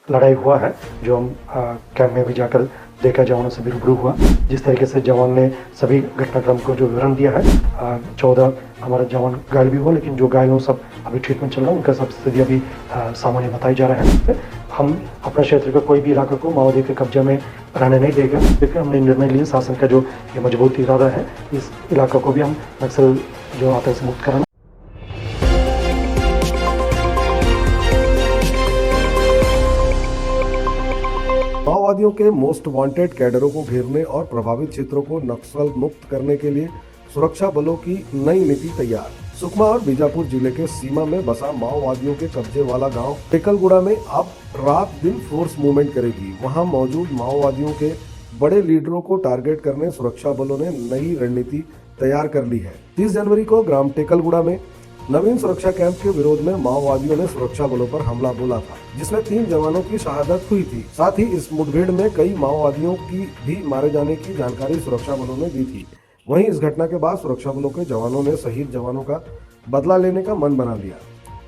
लड़ाई हुआ है, जो हम कैंप में भी जाकर देखा, जवानों से भी रूबरू हुआ। जिस तरीके से जवान ने सभी घटनाक्रम को जो विवरण दिया है, 14 हमारा जवान घायल भी हुआ, लेकिन जो घायल हो सब अभी ट्रीटमेंट चल रहा है, उनका सब स्थिति अभी सामान्य बताई जा रहा है। हम अपने क्षेत्र का कोई भी इलाका को माओवादी के कब्जे में रहने नहीं देगा, क्योंकि हमने निर्णय लिया, शासन का जो ये मजबूत इरादा है, इस इलाका को भी हम नक्सल जो आतंक से मुक्त कराना। माओवादियों के मोस्ट वांटेड कैडरों को घेरने और प्रभावित क्षेत्रों को नक्सल मुक्त करने के लिए सुरक्षा बलों की नई नीति तैयार। सुकमा और बीजापुर जिले के सीमा में बसा माओवादियों के कब्जे वाला गांव टेकलगुड़ा में अब रात दिन फोर्स मूवमेंट करेगी। वहां मौजूद माओवादियों के बड़े लीडरों को टारगेट करने सुरक्षा बलों ने नई रणनीति तैयार कर ली है। 30 जनवरी को ग्राम टेकलगुड़ा में नवीन सुरक्षा कैंप के विरोध में माओवादियों ने सुरक्षा बलों पर हमला बोला था, जिसमें 3 जवानों की शहादत हुई थी। साथ ही इस मुठभेड़ में कई माओवादियों की भी मारे जाने की जानकारी सुरक्षा बलों ने दी थी। वहीं इस घटना के बाद सुरक्षा बलों के जवानों ने शहीद जवानों का बदला लेने का मन बना लिया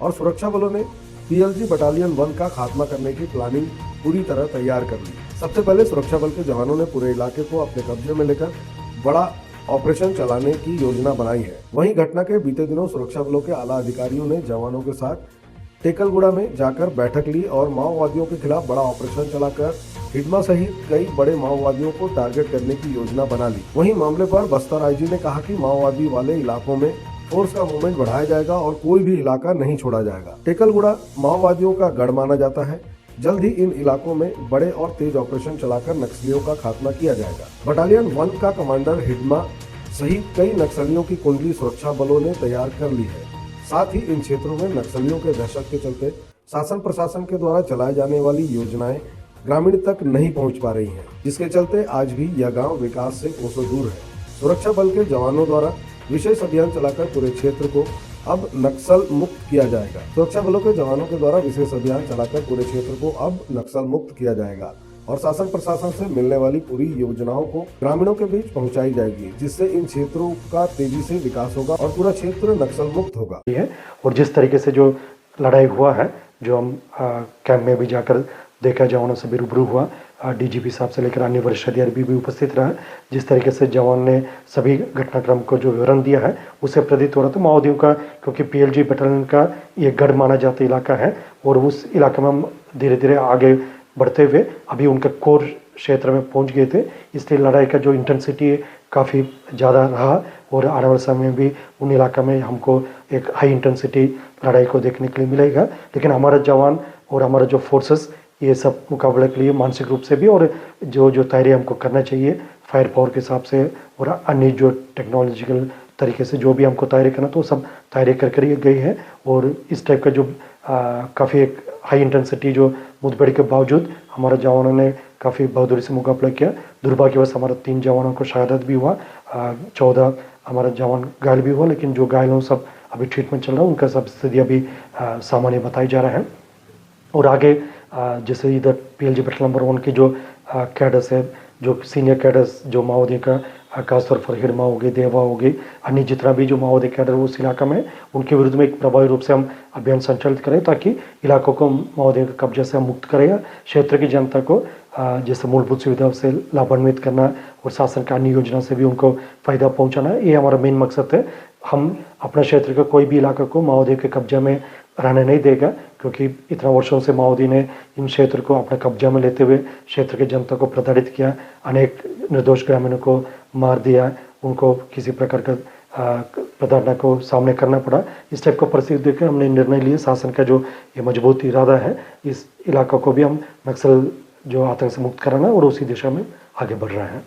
और सुरक्षा बलों ने पीएलजी बटालियन 1 का खात्मा करने की प्लानिंग पूरी तरह तैयार कर ली। सबसे पहले सुरक्षा बल के जवानों ने पूरे इलाके को अपने कब्जे में लेकर बड़ा ऑपरेशन चलाने की योजना बनाई है। वहीं घटना के बीते दिनों सुरक्षा बलों के आला अधिकारियों ने जवानों के साथ टेकलगुड़ा में जाकर बैठक ली और माओवादियों के खिलाफ बड़ा ऑपरेशन चलाकर हिडमा सहित कई बड़े माओवादियों को टारगेट करने की योजना बना ली। वहीं मामले पर बस्तर आईजी ने कहा कि माओवादी वाले इलाकों में फोर्स का मूवमेंट बढ़ाया जाएगा और कोई भी इलाका नहीं छोड़ा जाएगा। टेकलगुड़ा माओवादियों का गढ़ माना जाता है। जल्द ही इन इलाकों में बड़े और तेज ऑपरेशन चलाकर नक्सलियों का खात्मा किया जाएगा। बटालियन 1 का कमांडर हिडमा सहित कई नक्सलियों की कुंडली सुरक्षा बलों ने तैयार कर ली है। साथ ही इन क्षेत्रों में नक्सलियों के दहशत के चलते शासन प्रशासन के द्वारा चलाई जाने वाली योजनाएं ग्रामीण तक नहीं पहुंच पा रही हैं, जिसके चलते आज भी यह गांव विकास से कोसों दूर है। सुरक्षा बल के जवानों द्वारा विशेष अभियान चलाकर पूरे क्षेत्र को अब नक्सल मुक्त किया जाएगा। सुरक्षा बलों के जवानों के द्वारा विशेष अभियान चलाकर पूरे क्षेत्र को अब नक्सल मुक्त किया जाएगा और शासन प्रशासन से मिलने वाली पूरी योजनाओं को ग्रामीणों के बीच पहुंचाई जाएगी, जिससे इन क्षेत्रों का तेजी से विकास होगा और पूरा क्षेत्र नक्सल मुक्त होगा। और जिस तरीके से जो लड़ाई हुआ है, जो हम कैंप में भी जाकर देखा, जवानों से भी रूबरू हुआ, डीजीपी साहब से लेकर अन्य वरिष्ठ अधिकारी भी उपस्थित रहा। जिस तरीके से जवान ने सभी घटनाक्रम को जो विवरण दिया है, उससे प्रतीत हो रहा था माओवादियों का, क्योंकि पीएलजी बटालियन का ये गढ़ माना जाता इलाका है और उस इलाके में हम धीरे धीरे आगे बढ़ते हुए अभी उनके कोर क्षेत्र में पहुंच गए थे। इसलिए लड़ाई का जो इंटेंसिटी काफ़ी ज़्यादा रहा और आने वाले समय में भी उन इलाका में हमको एक हाई इंटेंसिटी लड़ाई को देखने के लिए मिलेगा। लेकिन हमारा जवान और हमारा जो फोर्सेस ये सब मुकाबले के लिए मानसिक रूप से भी और जो तैयारी हमको करना चाहिए फायर पावर के हिसाब से और अन्य जो टेक्नोलॉजिकल तरीके से जो भी हमको तैयारी करना, तो सब तैयारी कर गई है। और इस टाइप का जो काफ़ी एक हाई इंटेंसिटी जो मुठभेड़ के बावजूद हमारे जवानों ने काफ़ी बहादुरी से मुकाबला किया। दुर्भाग्यवश हमारे 3 जवानों को शहादत भी हुआ, 14 हमारा जवान घायल भी हुआ, लेकिन जो घायल हो सब अभी ट्रीटमेंट चल रहा है, उनका सब स्थिति अभी सामान्य बताई जा रहा है। और आगे जैसे इधर पीएलजी बटालियन नंबर 1 की जो कैडर्स है, जो सीनियर कैडर्स जो माओवादी का खासतौर पर हिडमा हो गई, देवा हो गई, अन्य जितना भी जो माओवादी कैडर उस इलाका में, उनके विरुद्ध में एक प्रभावी रूप से हम अभियान संचालित करें, ताकि इलाकों को माओवादी के कब्जे से हम मुक्त करें। क्षेत्र की जनता को जैसे मूलभूत सुविधाओं से लाभान्वित करना और शासन की अन्य योजना से भी उनको फ़ायदा पहुँचाना, ये हमारा मेन मकसद है। हम अपने क्षेत्र का कोई भी इलाका को माओवादी के कब्जे में रहने नहीं देगा, क्योंकि इतना वर्षों से माओवादी ने इन क्षेत्र को अपने कब्जा में लेते हुए क्षेत्र की जनता को प्रताड़ित किया, अनेक निर्दोष ग्रामीणों को मार दिया, उनको किसी प्रकार का प्रताड़ना को सामने करना पड़ा। इस टाइप का परिस्थिति देखकर हमने निर्णय लिया, शासन का जो ये मजबूत इरादा है, इस इलाका को भी हम नक्सल जो आतंक से मुक्त कराना और उसी दिशा में आगे बढ़ रहे हैं।